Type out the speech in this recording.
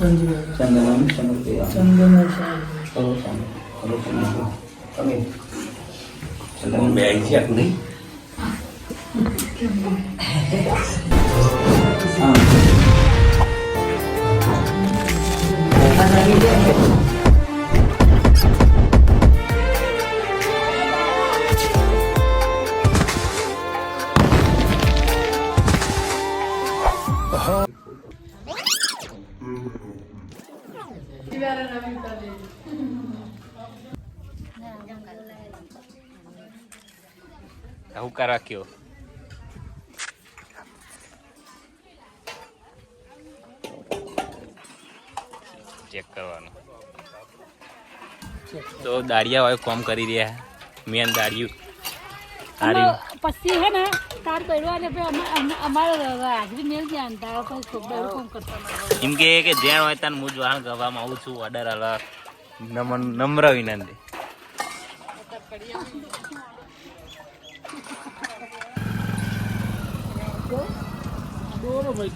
चंदनम समर्पयामि। चंदन में आई थी नहीं। હુકા રાખ્યો ચેક કરવાનું તો દાડિયા વાળું કામ કરી રહ્યા મેન દાડિયું પછી હે ને તાર કર્યો ને અમારો હાજરી મેલ ધ્યાન તારો કોઈ ખૂબ કામ કરતા એમ કે જ્યાં હોય ત્યાં હું જ વાહન ગવામાં આવું છું ઓર્ડર આલા નમ્ર વિનંતી દોરો ભાઈ